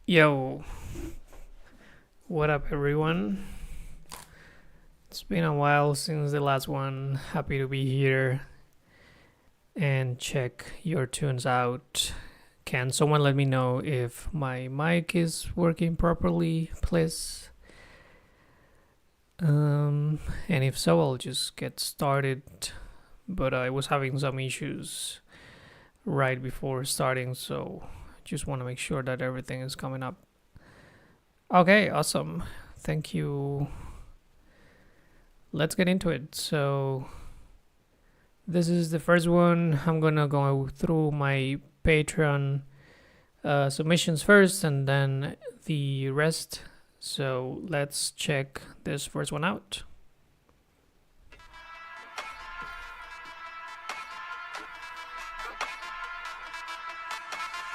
Yo, what up, everyone? It's been a while since the last one. Happy to be here and check your tunes out. Can someone let me know if my mic is working properly, please? And if so, I'll just get started. But I was having some issues right before starting, so just want to make sure that everything is coming up. Okay, awesome. Thank you. Let's get into it. So, this is the first one. I'm gonna go through my Patreon submissions first and then the rest. So, let's check this first one out.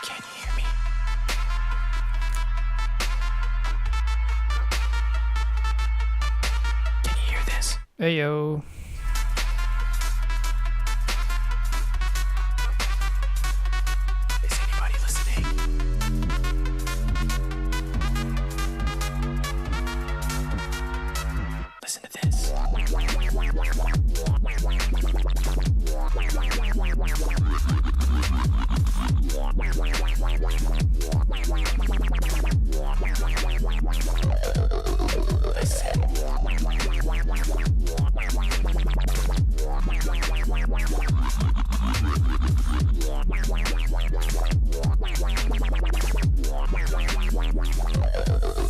Can you hear me? Can you hear this? Hey yo. Is anybody listening? Listen to this.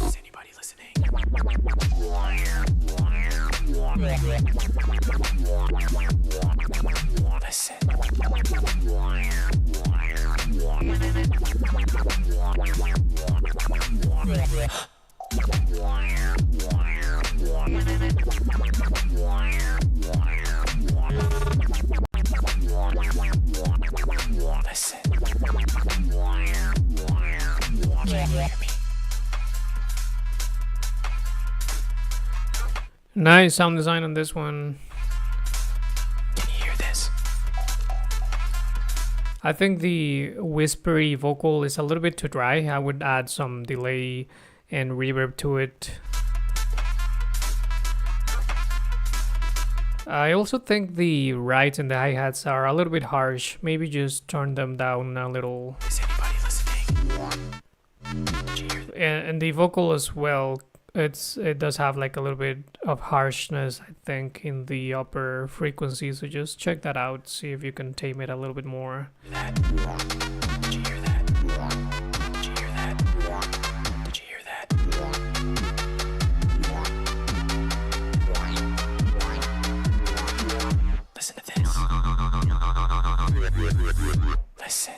Is anybody listening? Listen. Can you hear me? Nice sound design on this one. Can you hear this? I think the whispery vocal is a little bit too dry. I would add some delay and reverb to it. I also think the rides and the hi-hats are a little bit harsh. Maybe just turn them down a little. Is anybody listening? Did you hear that? And the vocal as well. It does have like a little bit of harshness, I think, in the upper frequency. So just check that out. See if you can tame it a little bit more. Did you hear that? Did you hear that? Did you hear that? Listen to this. Listen.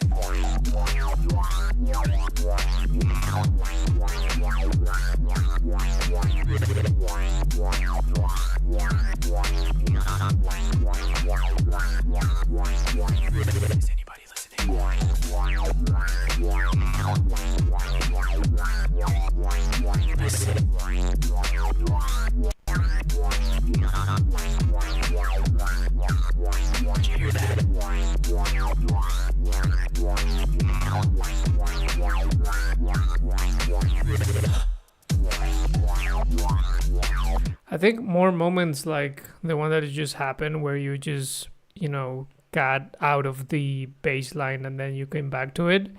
Is anybody listening? Did you hear that? I think more moments like the one that just happened where you just, got out of the bass line and then you came back to it.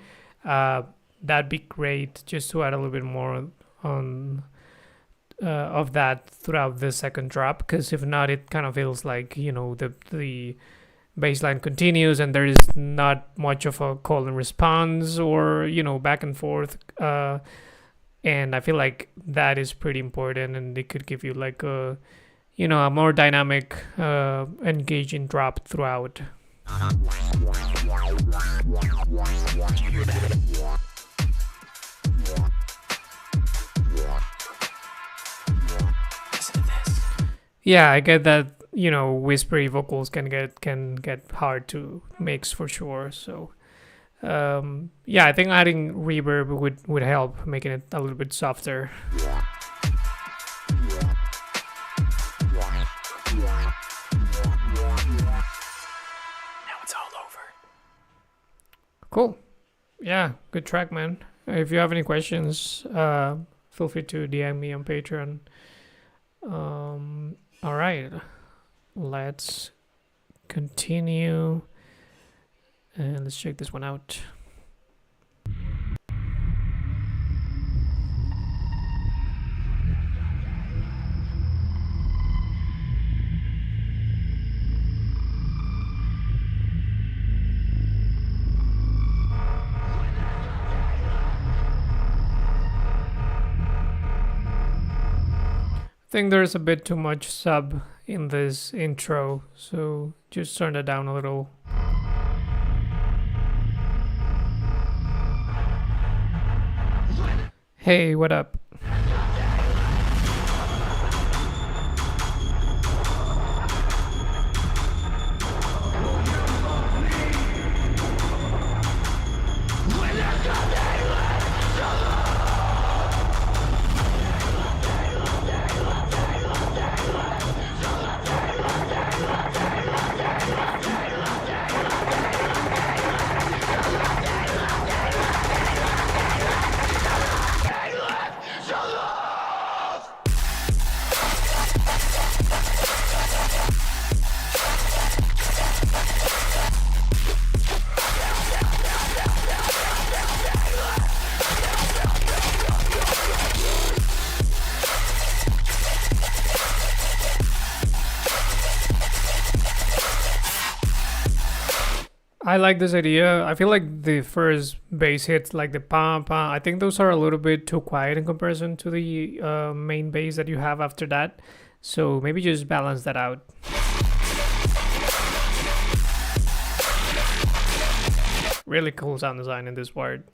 That'd be great just to add a little bit more on of that throughout the second drop, because if not, it kind of feels like, the bass line continues and there is not much of a call and response or, back and forth. And I feel like that is pretty important, and it could give you like a more dynamic, engaging drop throughout. Did you hear that? Listen to this. Yeah, I get that, whispery vocals can get hard to mix for sure. So yeah, I think adding reverb would help, making it a little bit softer. Now it's all over. Cool. Yeah, good track, man. If you have any questions, feel free to DM me on Patreon. All right, let's continue and let's check this one out. I think there's a bit too much sub in this intro, so just turn it down a little. Hey, what up? I like this idea. I feel like the first bass hits, like the pam pam, I think those are a little bit too quiet in comparison to the main bass that you have after that. So maybe just balance that out. Really cool sound design in this part.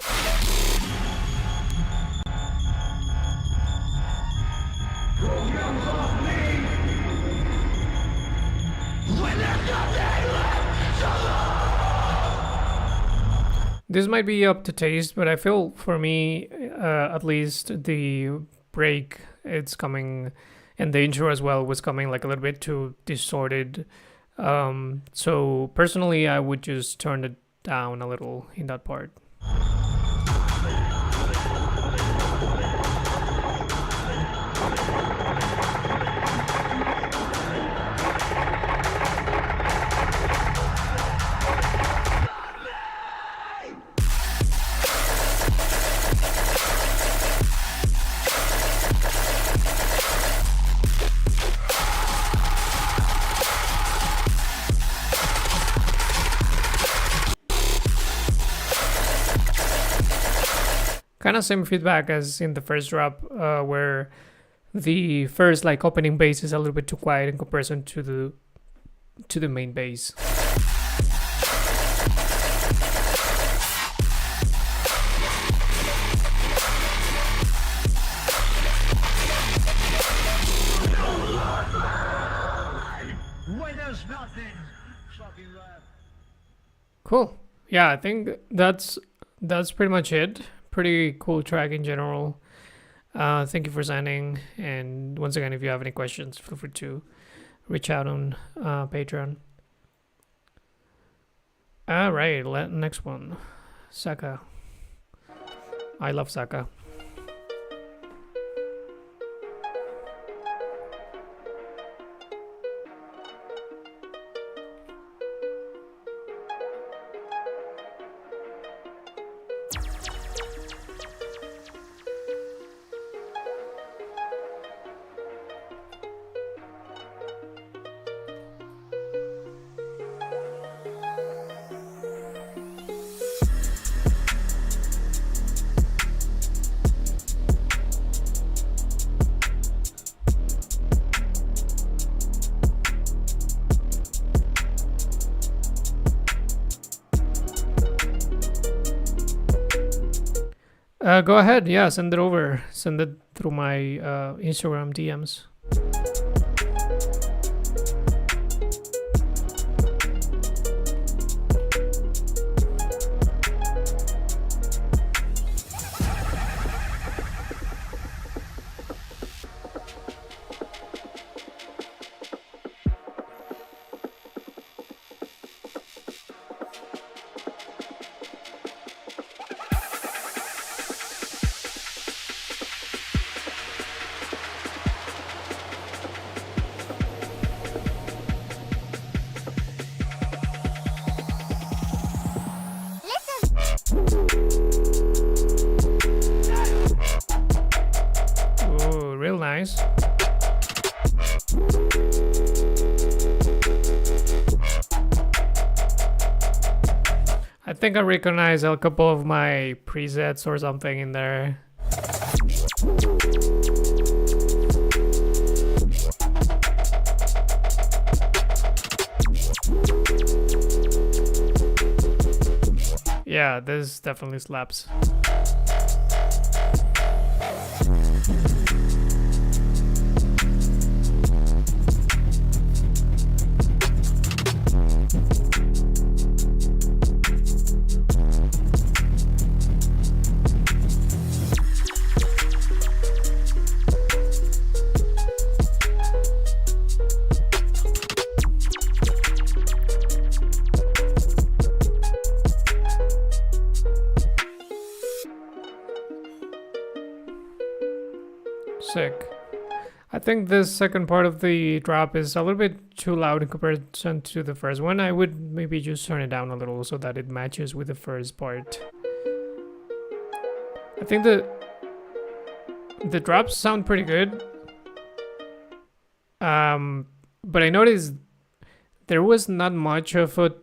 This might be up to taste, but I feel for me, at least the break it's coming, and the intro as well was coming like a little bit too distorted. So personally, I would just turn it down a little in that part. Kind of same feedback as in the first drop, where the first like opening bass is a little bit too quiet in comparison to the main bass. Cool. Yeah, I think that's pretty much it. Pretty cool track in general. Thank you for signing. And once again, if you have any questions, feel free to reach out on Patreon. All right, next one. Saka. I love Saka. Go ahead. Yeah, send it over. Send it through my Instagram DMs. nice. I think I recognize a couple of my presets or something in there. Yeah, this definitely slaps. Sick. I think this second part of the drop is a little bit too loud in comparison to the first one. I would maybe just turn it down a little so that it matches with the first part. I think the drops sound pretty good. But I noticed there was not much of a,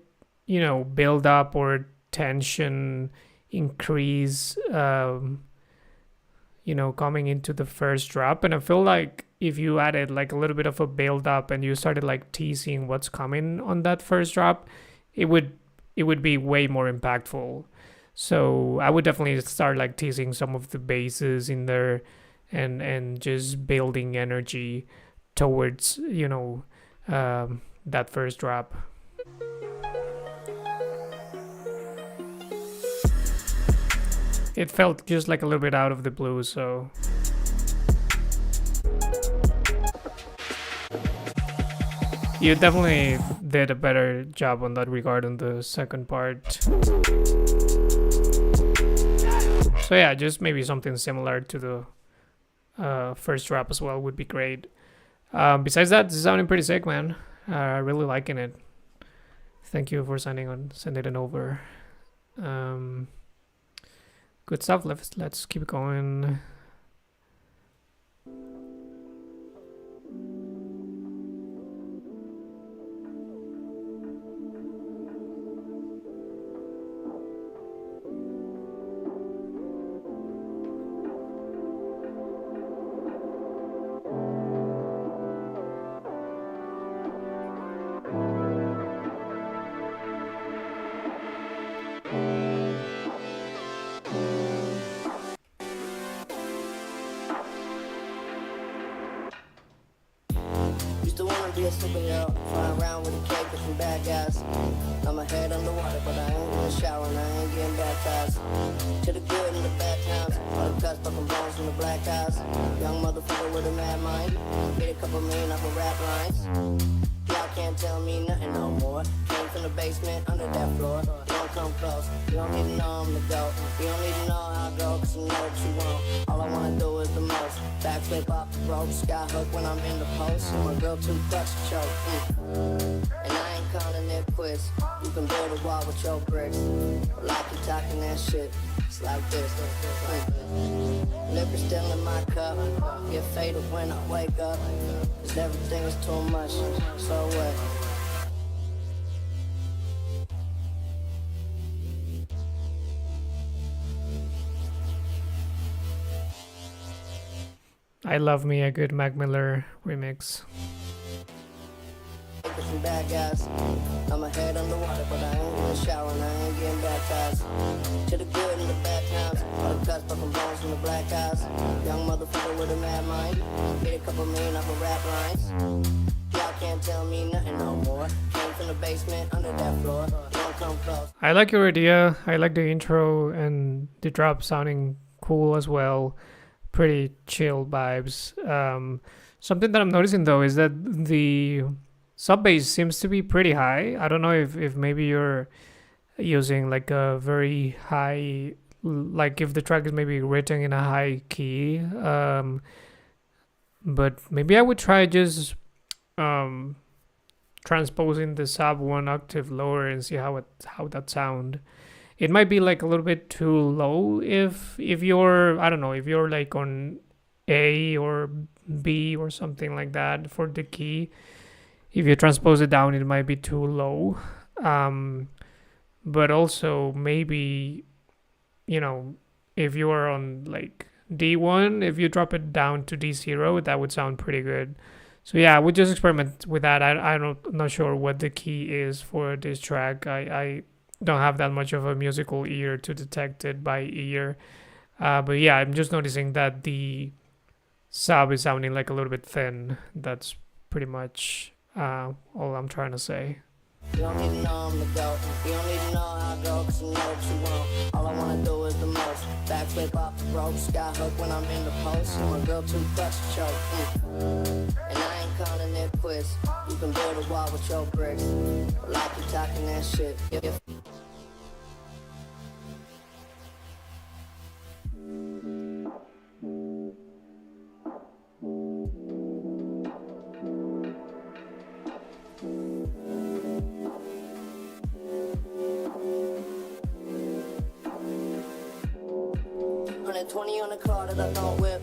build up or tension increase, coming into the first drop. And I feel like if you added like a little bit of a build up and you started like teasing what's coming on that first drop, it would be way more impactful. So I would definitely start like teasing some of the bases in there and just building energy towards, that first drop. It felt just like a little bit out of the blue, so you definitely did a better job on that regard on the second part. So yeah, just maybe something similar to the first drop as well would be great. Besides that, it's sounding pretty sick, man. Really liking it. Thank you for sending it over. Good stuff. Let's keep going. Used to wanna be a superhero, flying around with a cape with some bad guys. I'm a head underwater, but I ain't in the shower and I ain't getting baptized. To the good and the bad times, all the cuts, broken bones from the black eyes. Young motherfucker with a mad mind, made a couple million off of rap lines. Y'all can't tell me nothing no more. Came from the basement, under that floor. You don't come close, you don't need to know I'm the GOAT. You don't need to know how I go, cause you know what you want. All I wanna do is the most. Backflip off the rope, sky hook when I'm in the post. And my girl too clutch to choke. And I ain't calling it quits. You can build a wall with your bricks. But like you talking that shit, it's like this. Liquor still in my cup. Get faded when I wake up. Cause everything is too much. So what? I love me a good Mac Miller remix. Some bad guys. I'm a head underwater, but I ain't in the shower and I ain't getting baptized. To the good and the bad times, all the cuts, broken bones from the black eyes. Young motherfucker with a mad mind, made a couple million off of rap lines. Y'all can't tell me nothing no more. Came from the basement, under that floor. Don't come close. I like your idea. I like the intro and the drop sounding cool as well. Pretty chill vibes. Something that I'm noticing though is that the sub bass seems to be pretty high. I don't know if maybe you're using like a very high, like if the track is maybe written in a high key. But maybe I would try just transposing the sub one octave lower and see how that sound. It might be like a little bit too low if you're, I don't know, if you're like on A or B or something like that for the key. If you transpose it down, it might be too low. But also maybe, you know, if you are on like D1, if you drop it down to D0, that would sound pretty good. So yeah, I would just experiment with that. I'm not sure what the key is for this track. I don't have that much of a musical ear to detect it by ear. But yeah, I'm just noticing that the sub is sounding like a little bit thin. That's pretty much all I'm trying to say. You don't need to know I'm the GOAT. You don't need to know how I go, cause you know what you want. All I wanna do is the most. Backflip off the rope, skyhook when I'm in the post. My girl too clutch to choke. And I ain't calling it quits. You can build a wall with your bricks. But like you talking that shit. If 120 on the car that I don't whip.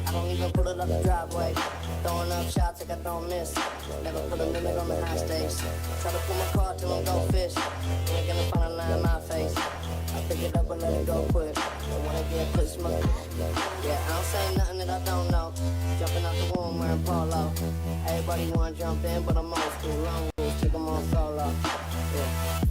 I don't even put it up the driveway. Throwing up shots like I don't miss. Never put a limit on the high stakes. Try to pull my car till I'm go fish. You ain't gonna find a line in my face. I pick it up and let it go quick. And when I get pushed, my yeah, I don't say nothing that I don't know. Jumping out the womb wearing polo. Everybody wanna jump in, but I'm old school. Long rules, take them on solo. Yeah.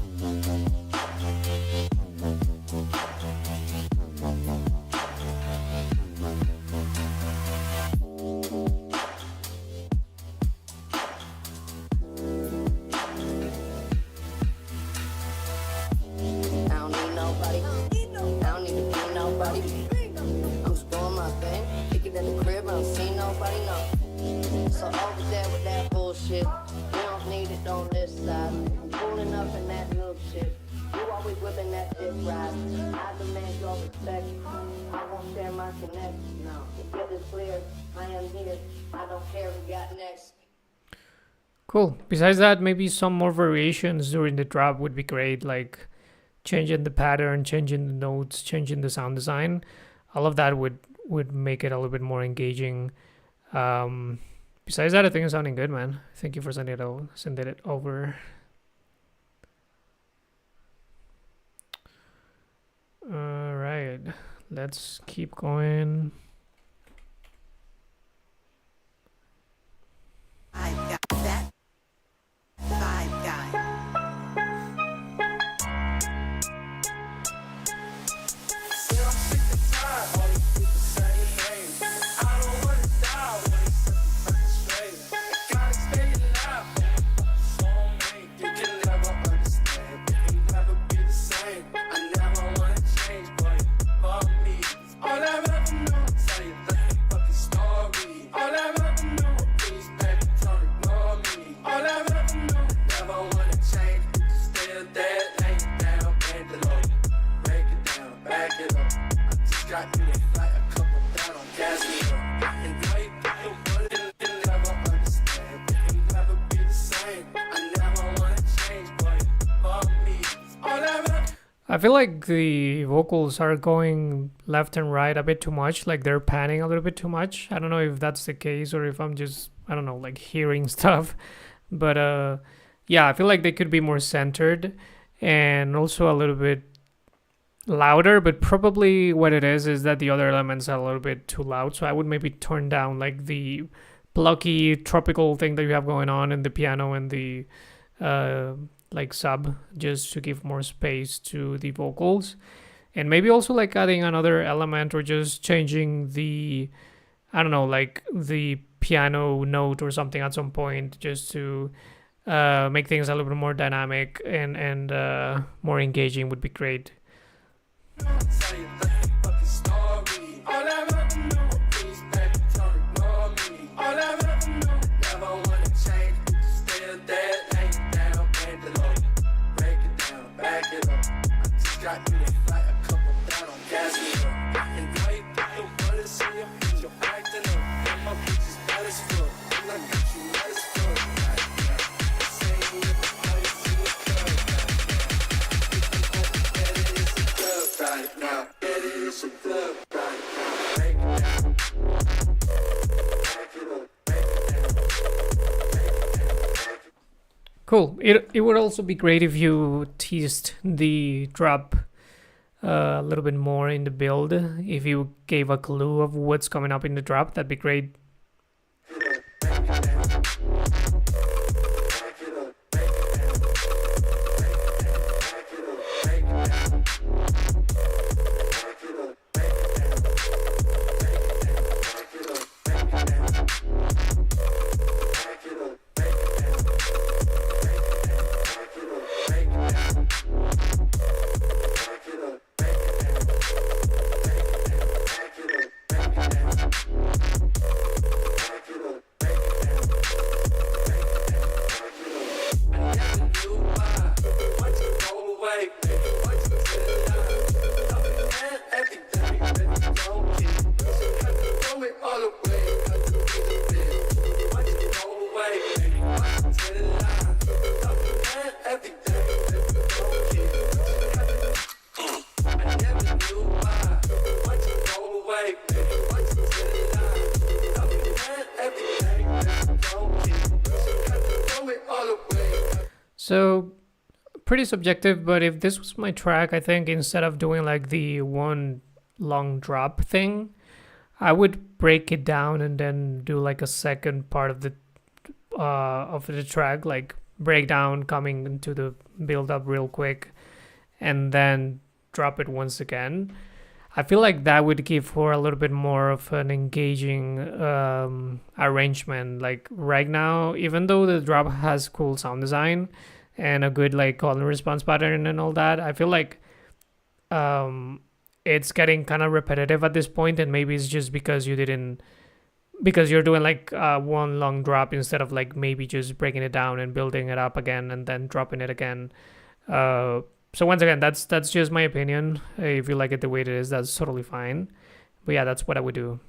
Cool. Besides that, maybe some more variations during the drop would be great, like changing the pattern, changing the notes, changing the sound design. All of that would make it a little bit more engaging. Besides that, I think it's sounding good, man. Thank you for sending it over. All right, let's keep going. I've got that vibe guy. I feel like the vocals are going left and right a bit too much, like they're panning a little bit too much. I don't know if that's the case or if I'm just, I don't know, like hearing stuff. But yeah, I feel like they could be more centered and also a little bit louder, but probably what it is that the other elements are a little bit too loud. So I would maybe turn down like the plucky tropical thing that you have going on in the piano and the like sub, just to give more space to the vocals, and maybe also like adding another element or just changing the, I don't know, like the piano note or something at some point, just to make things a little bit more dynamic and more engaging would be great. Right now. Cool. It would also be great if you teased the drop a little bit more in the build. If you gave a clue of what's coming up in the drop, that'd be great. So, pretty subjective, but if this was my track, I think instead of doing like the one long drop thing, I would break it down and then do like a second part of the track, like breakdown coming into the build up real quick, and then drop it once again. I feel like that would give her a little bit more of an engaging arrangement. Like right now, even though the drop has cool sound design and a good like call and response pattern and all that, I feel like it's getting kind of repetitive at this point, and maybe it's just because you're doing like one long drop instead of like maybe just breaking it down and building it up again and then dropping it again. So once again, that's just my opinion. If you like it the way it is, that's totally fine. But yeah, that's what I would do.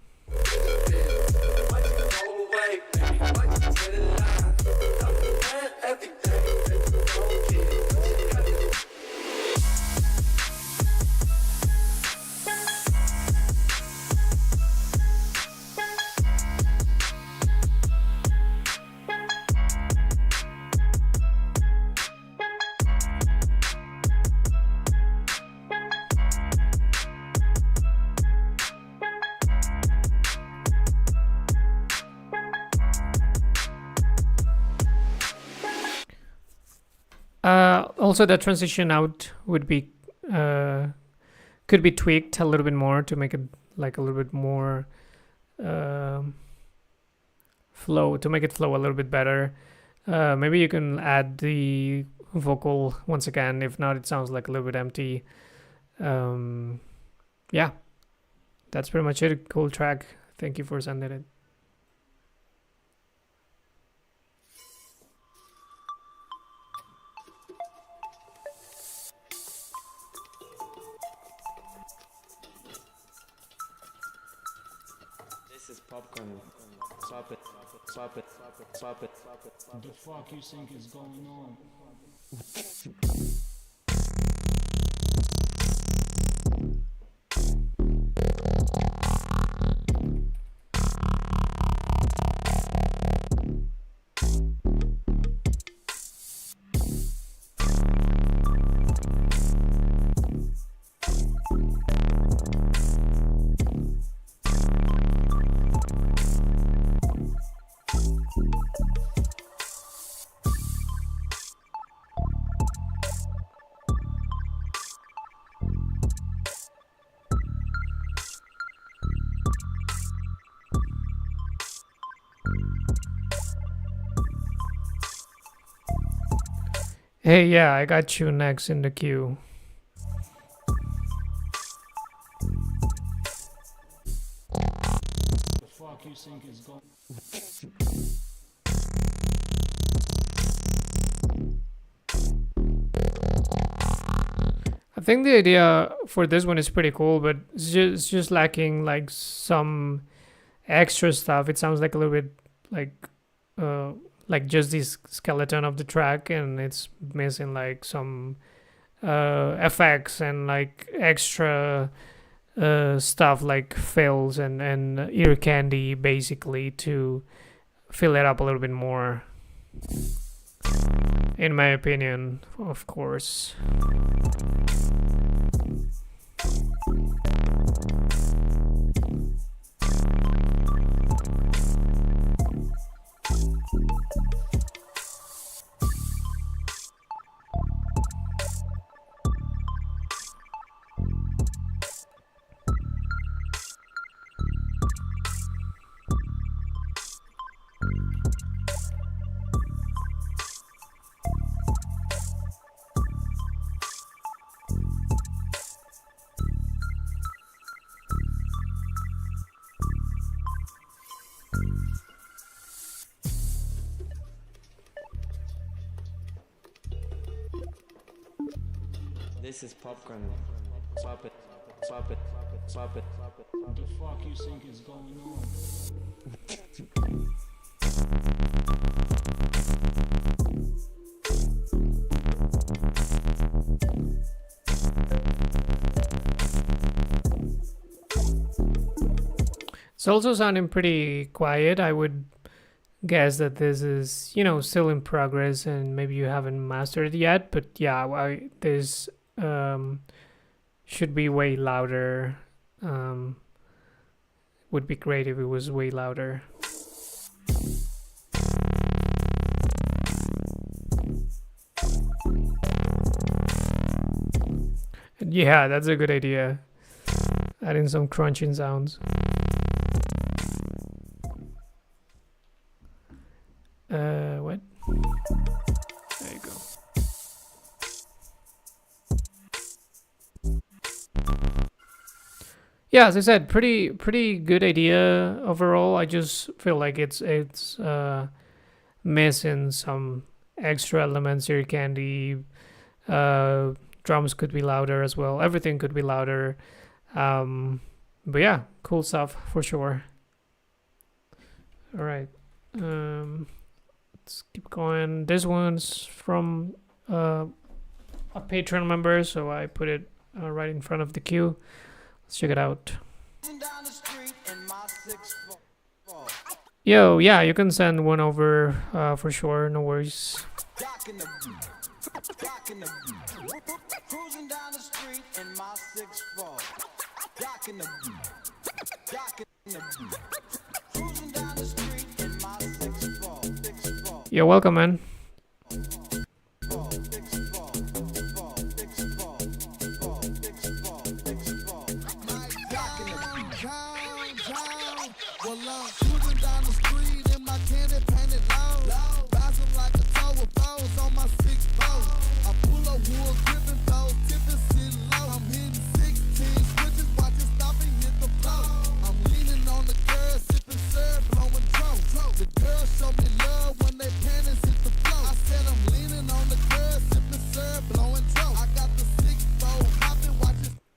Also, the transition out would be could be tweaked a little bit more to make it like a little bit more flow, to make it flow a little bit better. Maybe you can add the vocal once again. If not, it sounds like a little bit empty. Yeah, that's pretty much it. Cool track. Thank you for sending it. This is popcorn. Swap it, swap it, swap it. What the fuck you think is going on? Hey, yeah, I got you next in the queue. What the fuck you think is going I think the idea for this one is pretty cool, but it's just lacking like some extra stuff. It sounds like a little bit like just this skeleton of the track, and it's missing like some effects and like extra stuff like fills and ear candy basically to fill it up a little bit more. in my opinion, of course. This is popcorn. Pop it, pop it, pop it, pop it. The fuck you think is going on? It's also sounding pretty quiet. I would guess that this is, still in progress and maybe you haven't mastered it yet. But yeah, this should be way louder. Would be great if it was way louder. Yeah, that's a good idea. Adding some crunching sounds. What? There you go. Yeah, as I said, pretty good idea overall. I just feel like it's missing some extra elements here. Candy, drums could be louder as well. Everything could be louder. But yeah, cool stuff for sure. All right. Let's keep going. This one's from a Patreon member, so I put it right in front of the queue. Let's check it out. Yo, yeah, you can send one over for sure. No worries. You're welcome, man.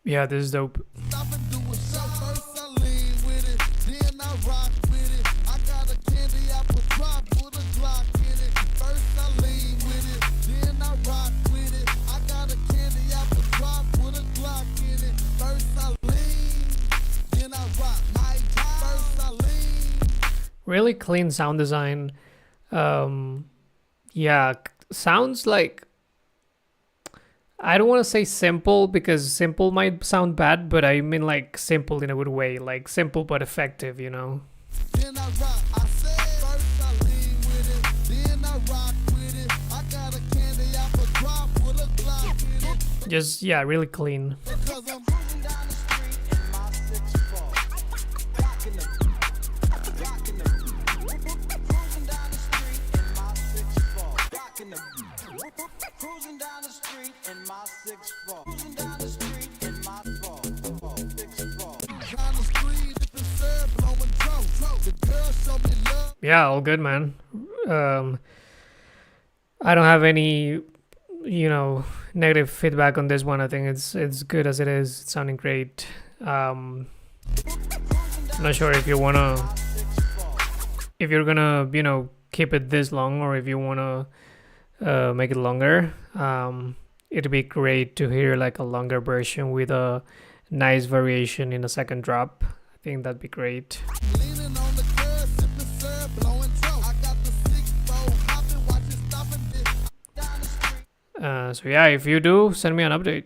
Yeah, this is dope. Really clean sound design. Yeah, sounds like, I don't want to say simple because simple might sound bad, but I mean like simple in a good way, like simple but effective, Just, yeah, really clean. Yeah, all good, man. I don't have any, negative feedback on this one. I think it's good as it is. It's sounding great. I'm not sure if you're gonna, keep it this long or if you wanna make it longer. It'd be great to hear like a longer version with a nice variation in a second drop. I think that'd be great. So yeah, if you do, send me an update.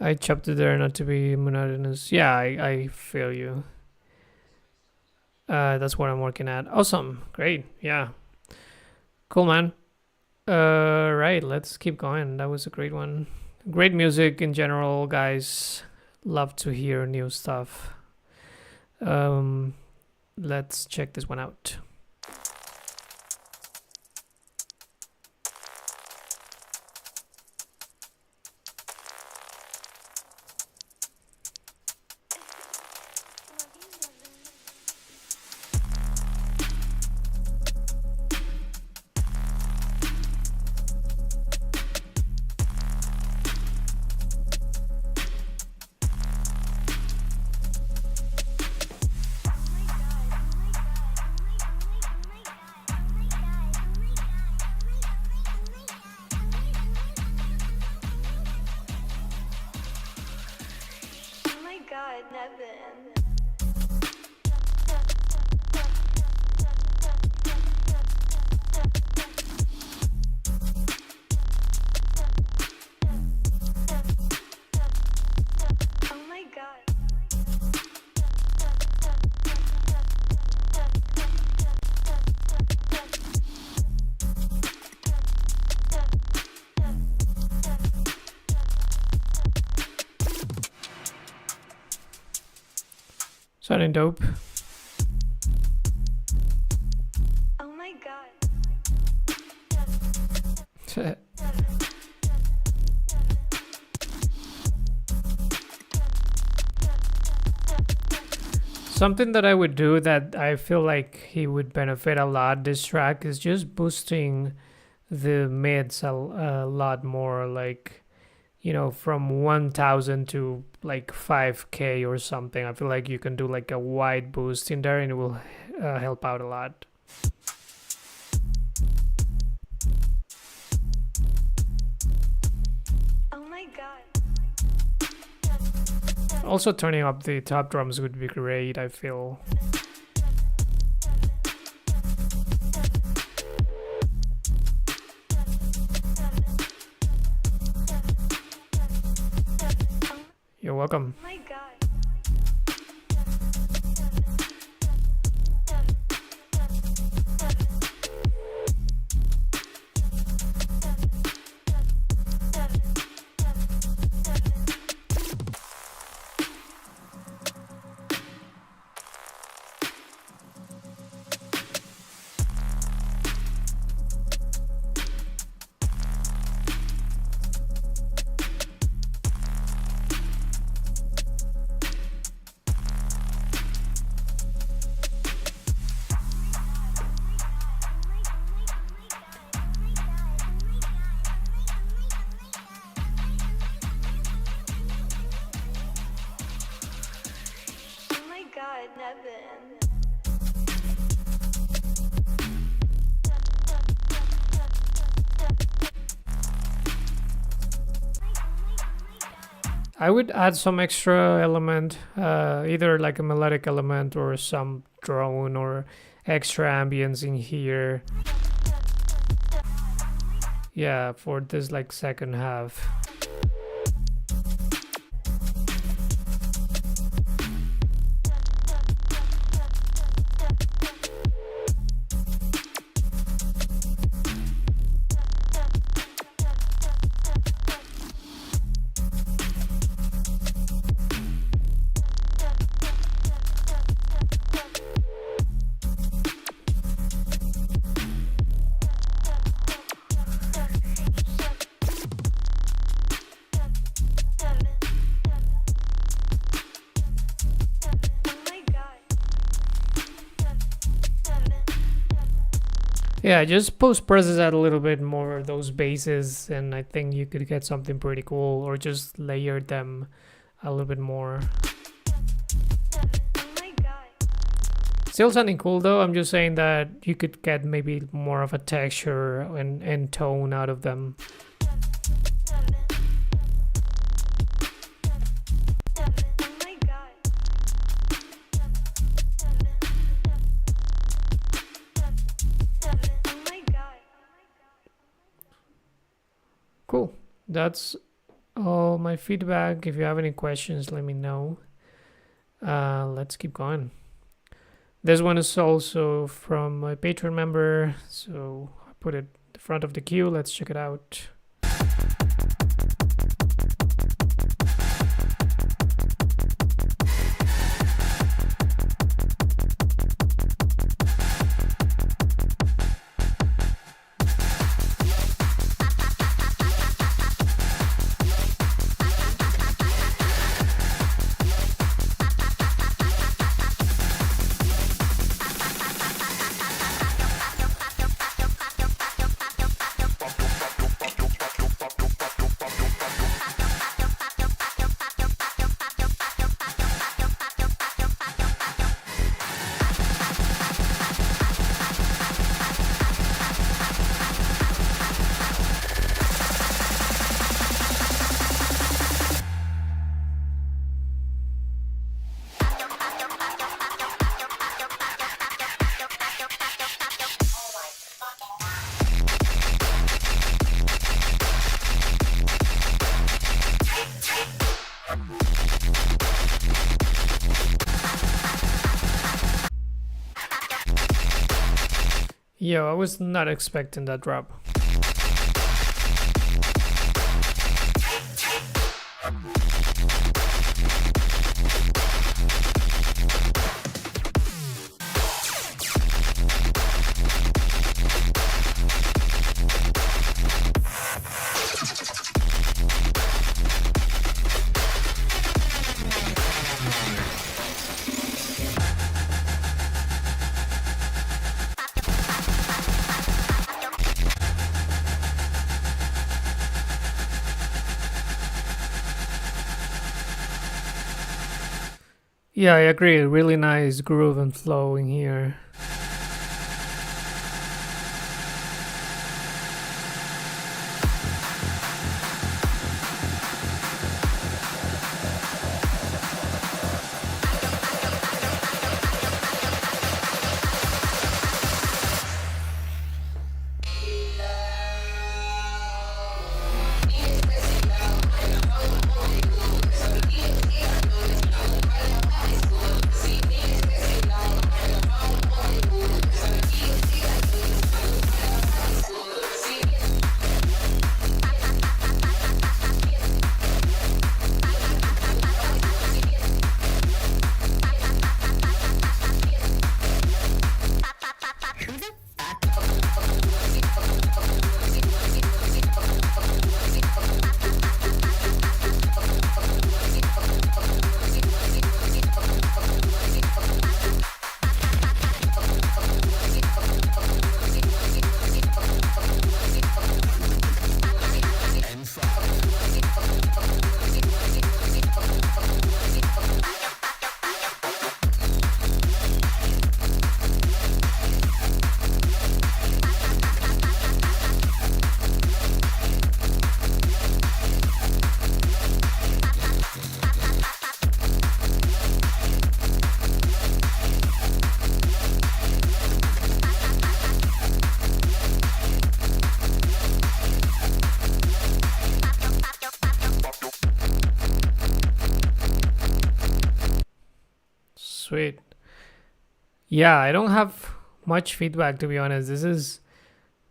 I chopped it there not to be monotonous. Yeah, I feel you. That's what I'm working at. Awesome. Great. Yeah. Cool, man. Right. Let's keep going. That was a great one. Great music in general, guys. Love to hear new stuff. Let's check this one out. Oh my god, Nevin. Oh my god. Sounding dope. Oh my god. Something that I would do that I feel like he would benefit a lot this track is just boosting the mids a lot more, like, you know, from 1000 to like 5k or something. I feel like you can do like a wide boost in there and it will help out a lot. Oh my god. Also turning up the top drums would be great, I feel. You're welcome. Oh my god. Oh my god, Nevin. I would add some extra element, either like a melodic element or some drone or extra ambience in here. Yeah, for this like second half. Oh my god. Yeah, just post process out a little bit more those bases, and I think you could get something pretty cool, or just layer them a little bit more. Oh my god. Still sounding cool though. I'm just saying that you could get maybe more of a texture and tone out of them. Oh my god. Oh my god. that's all my feedback. If you have any questions, let me know. Let's keep going. This one is also from my Patreon member, so I put it at the front of the queue. Let's check it out. Yo, I was not expecting that drop. Yeah, I agree. Really nice groove and flow in here. Sweet. Yeah, I don't have much feedback, to be honest. This is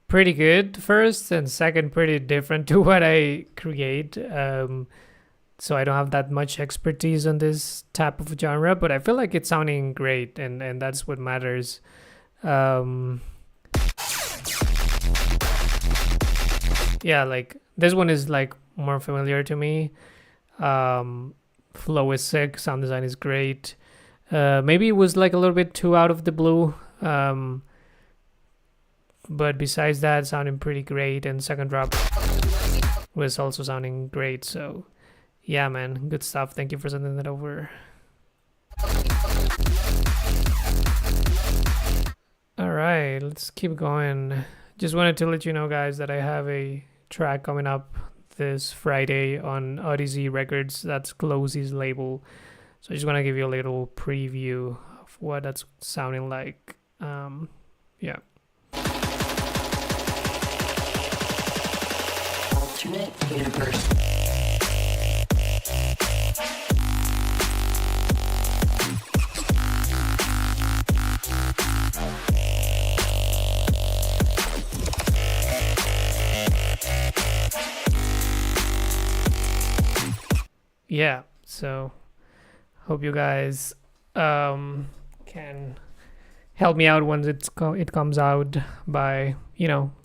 pretty good first, and second, pretty different to what I create. So I don't have that much expertise on this type of genre, but I feel like it's sounding great, and that's what matters. Yeah, like this one is like more familiar to me. Flow is sick, sound design is great. Maybe it was like a little bit too out of the blue. But besides that, sounding pretty great, and second drop was also sounding great. So yeah, man, good stuff. Thank you for sending that over. All right, let's keep going. Just wanted to let you know, guys, that I have a track coming up this Friday on Odyssey Records. That's Closy's label. So I just want to give you a little preview of what that's sounding like. Yeah. alternate universe. Yeah, so hope you guys can help me out once it comes out by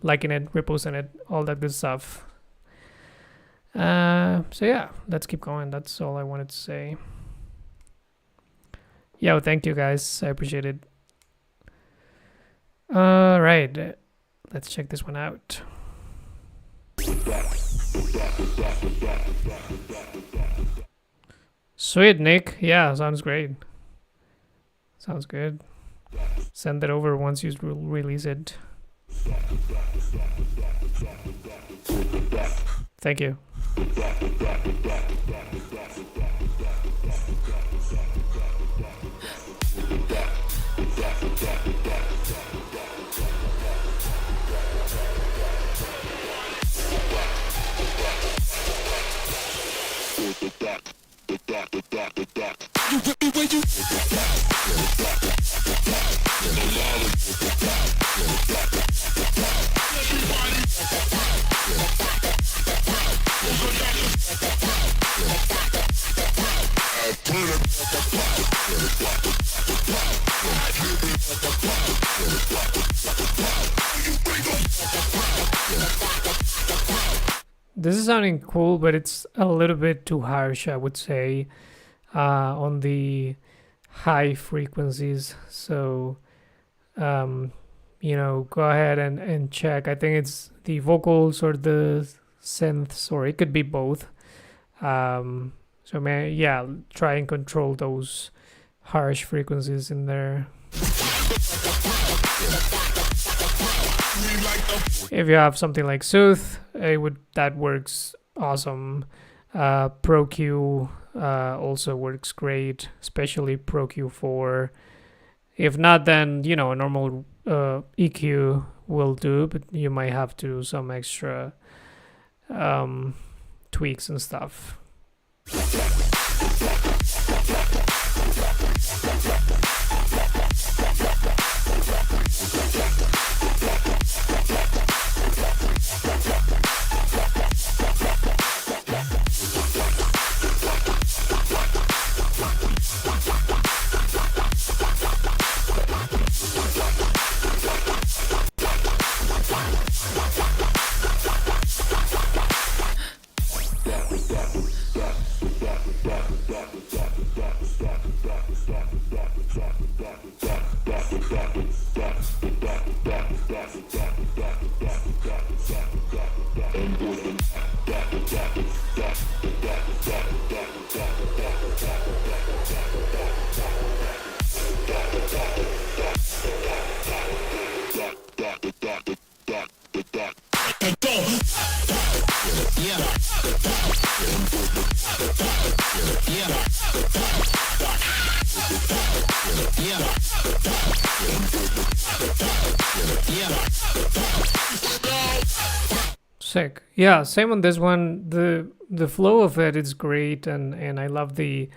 liking it, reposting it, all that good stuff. So yeah, let's keep going. That's all I wanted to say. Yo, thank you guys, I appreciate it. All right, let's check this one out. Sweet, Nick. Yeah, sounds great. Sounds good. Send it over once you release it. Thank you. This is sounding cool, but it's a little bit too harsh, I would say, on the high frequencies. So, go ahead and check. I think it's the vocals or the synths, or it could be both. So, try and control those harsh frequencies in there. If you have something like Sooth, that works awesome. Pro Q also works great, especially Pro Q4. If not, then a normal EQ will do, but you might have to do some extra tweaks and stuff. Sick. Yeah, same on this one. The flow of it is great, and I love the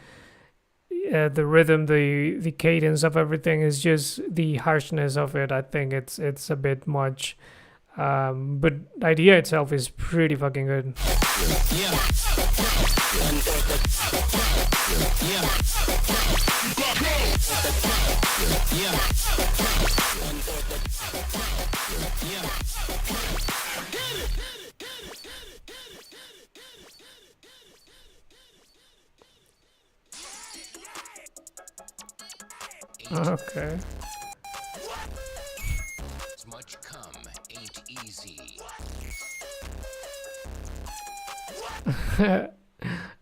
rhythm, the cadence of everything. Is just the harshness of it. I think it's a bit much, but the idea itself is pretty fucking good. Okay. Much cum ain't easy.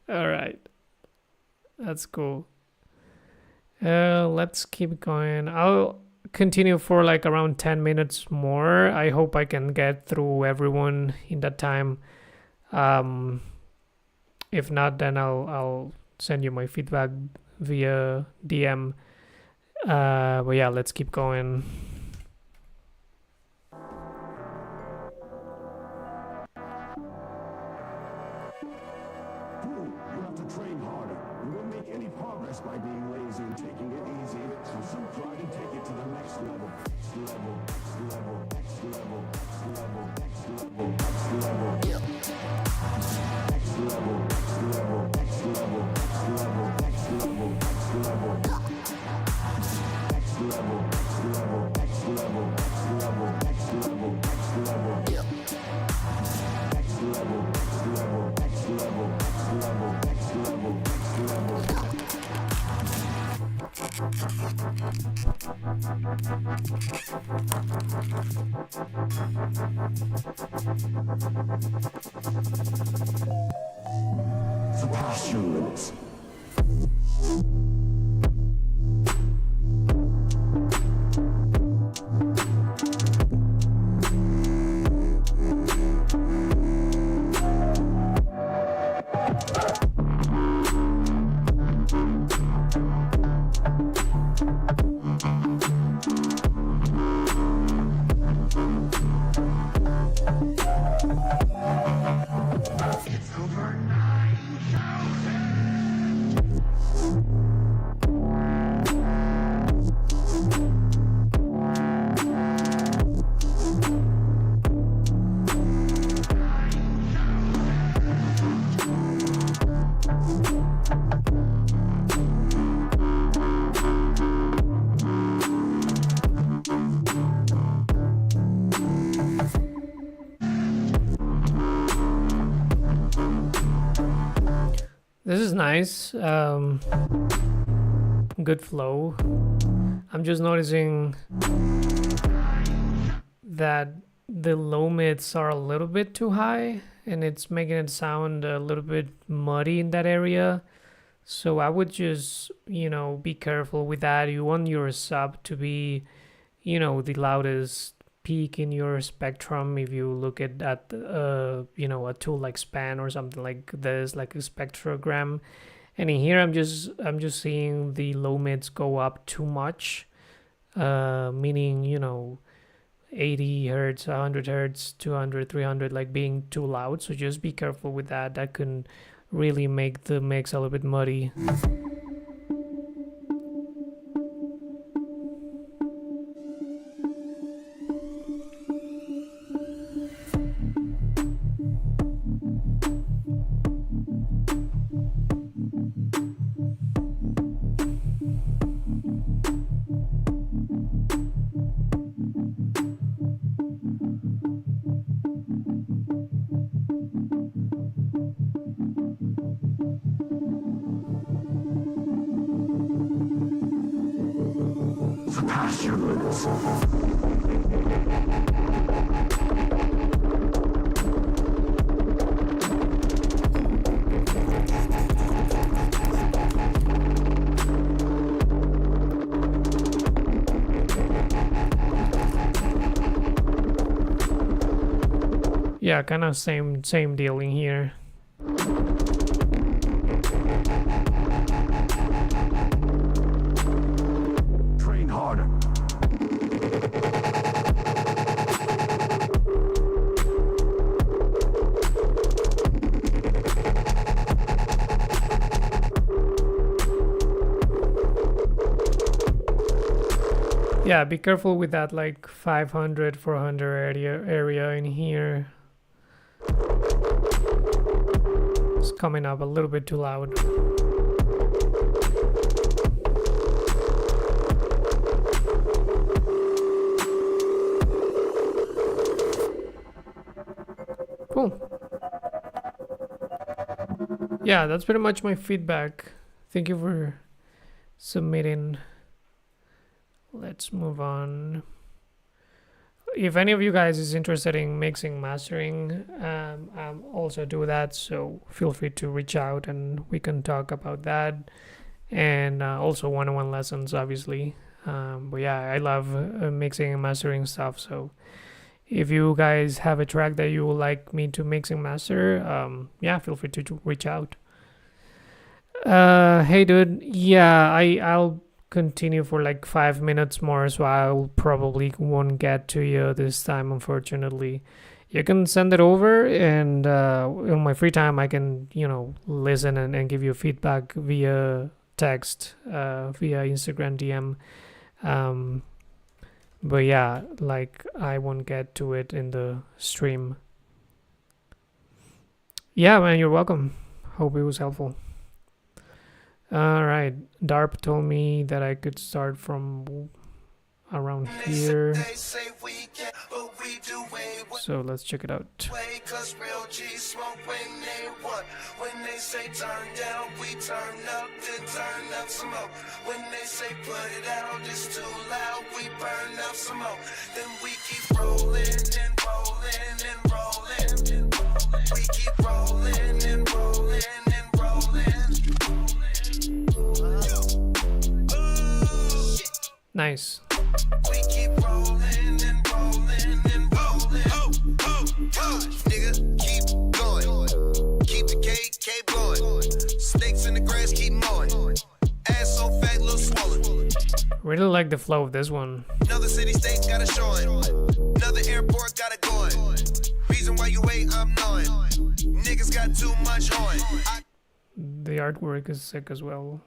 All right. That's cool. Let's keep going. I'll continue for like around 10 minutes more. I hope I can get through everyone in that time. If not, then I'll send you my feedback via DM. But yeah, let's keep going. This is nice. Good flow. I'm just noticing that the low mids are a little bit too high and it's making it sound a little bit muddy in that area. So I would just, be careful with that. You want your sub to be, the loudest peak in your spectrum. If you look at a tool like Span or something like this, like a spectrogram. And in here, I'm just seeing the low mids go up too much, meaning 80 hertz, 100 hertz, 200, 300, like being too loud. So just be careful with that. That can really make the mix a little bit muddy. Yeah, kind of same deal in here. Train harder. Yeah, be careful with that like 500, 400 area in here. It's coming up a little bit too loud. Cool. Yeah, that's pretty much my feedback. Thank you for submitting. Let's move on. If any of you guys is interested in mixing, mastering, also do that. So feel free to reach out and we can talk about that. And also one-on-one lessons, obviously. But yeah, I love mixing and mastering stuff. So if you guys have a track that you would like me to mix and master, yeah, feel free to reach out. Hey dude, yeah, I'll continue for like 5 minutes more, so I'll probably won't get to you this time, unfortunately. You can send it over, and in my free time I can listen and give you feedback via text, via Instagram DM. But yeah, like I won't get to it in the stream. Yeah, man, you're welcome. Hope it was helpful. All right, Darp told me that I could start from around here. So let's check it out. Cause real G's smoke when they what? When they say turn down, we turn up, then turn up some more. When they say put it out, it's too loud, we burn up some more. Then we keep rolling and rolling and rolling. We keep rolling and rolling and rolling. Nice. We keep rolling and rolling and rolling. Nigga, keep going. Keep the KK blowing. Snakes in the grass keep mowing. Ass so fat, little swollen. Really like the flow of this one. Another city state got a showing. Another airport got it going. Reason why you wait, I'm knowing. Niggas got too much on. The artwork is sick as well.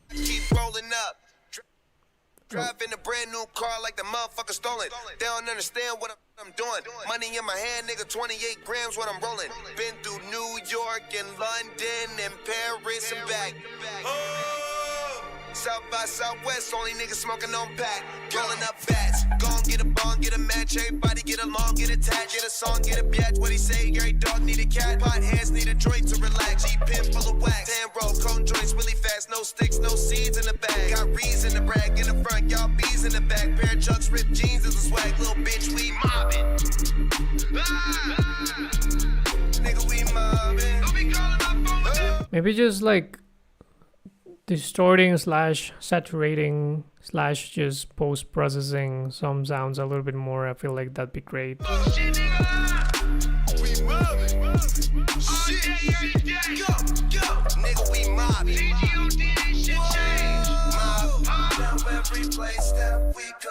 Keep rolling up. Driving a brand new car like the motherfucker stolen. They don't understand what I'm doing. Money in my hand, nigga, 28 grams what I'm rolling. Been through New York and London and Paris and back. South by Southwest, only niggas smoking on pack. Rolling up fast. Gon' get a bong, get a match. Everybody get along, get attached. Get a song, get a biatch. What he say? Every dog need a cat. Pot heads need a joint to relax. G-pin full of wax. 10 roll, cone joints really fast. No sticks, no seeds in the bag. Got reeds in the brag. In the front, y'all bees in the back. Pair of chucks, ripped jeans is a swag. Little bitch, we mobbing. Nigga, we mobbing. Don't be calling my phone with Maybe just like distorting slash saturating slash just post processing some sounds a little bit more. I feel like that'd be great. We mobbing. Shit. Go. Nigga, we mobbing. Mob. Now every place that we go.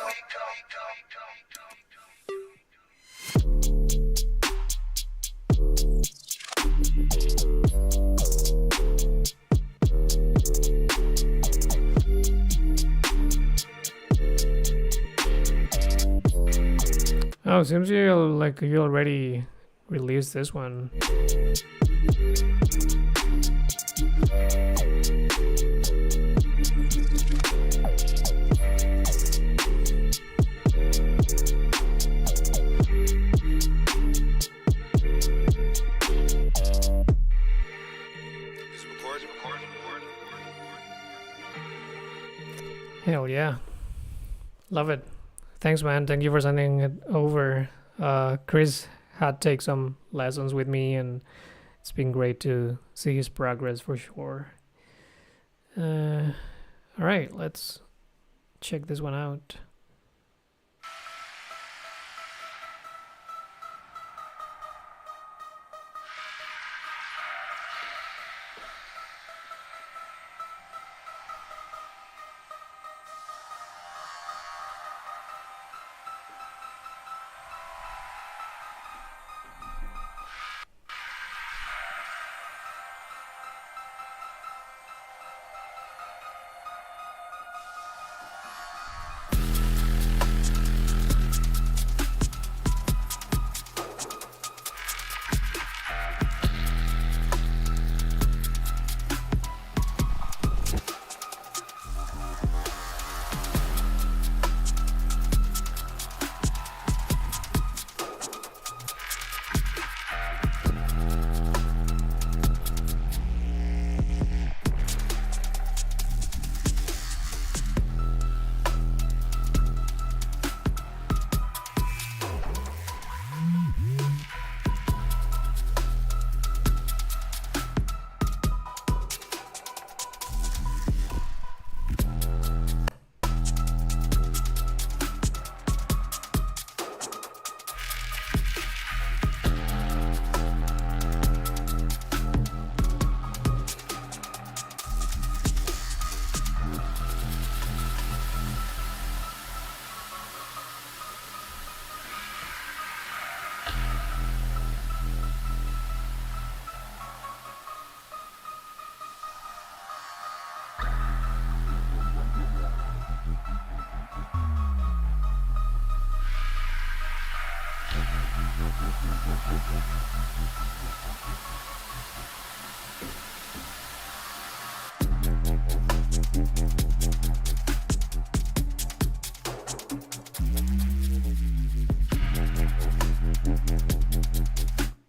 Oh, seems you already released this one. Hell yeah. Love it. Thanks, man. Thank you for sending it over. Chris had take some lessons with me, and it's been great to see his progress for sure. All right, let's check this one out.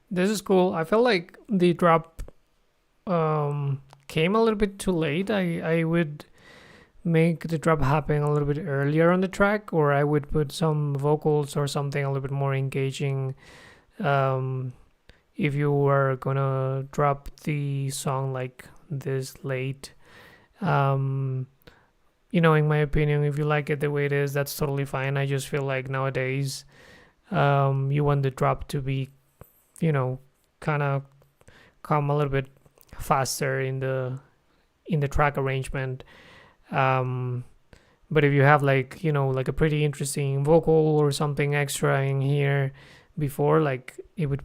This is cool. I felt like the drop came a little bit too late. I would make the drop happen a little bit earlier on the track, or I would put some vocals or something a little bit more engaging. If you were gonna drop the song like this late, in my opinion, if you like it the way it is, that's totally fine. I just feel like nowadays, you want the drop to be, kind of come a little bit faster in the track arrangement. But if you have like like a pretty interesting vocal or something extra in here before, like it would,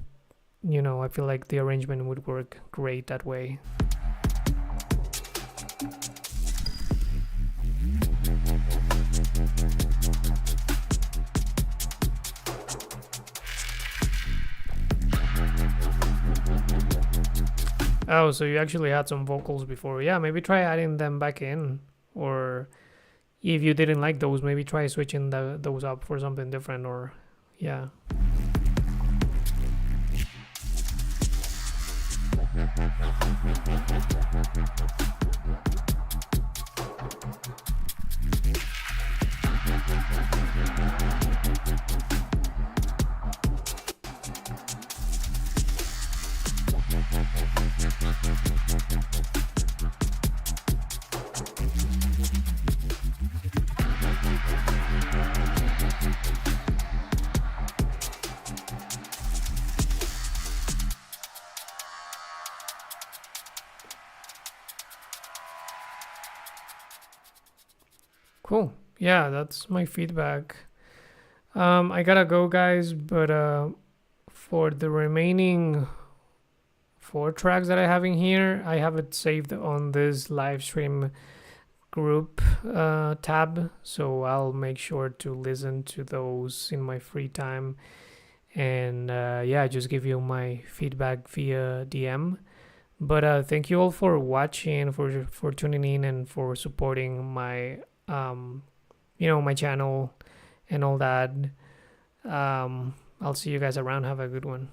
I feel like the arrangement would work great that way. Oh, so you actually had some vocals before. Yeah, maybe try adding them back in. Or if you didn't like those, maybe try switching those up for something different. Or, yeah. Cool. Yeah, that's my feedback. I gotta go, guys, but for the remaining 4 tracks that I have in here, I have it saved on this live stream group tab, so I'll make sure to listen to those in my free time, and yeah, just give you my feedback via DM. But thank you all for watching, for tuning in, and for supporting my my channel and all that. I'll see you guys around. Have a good one.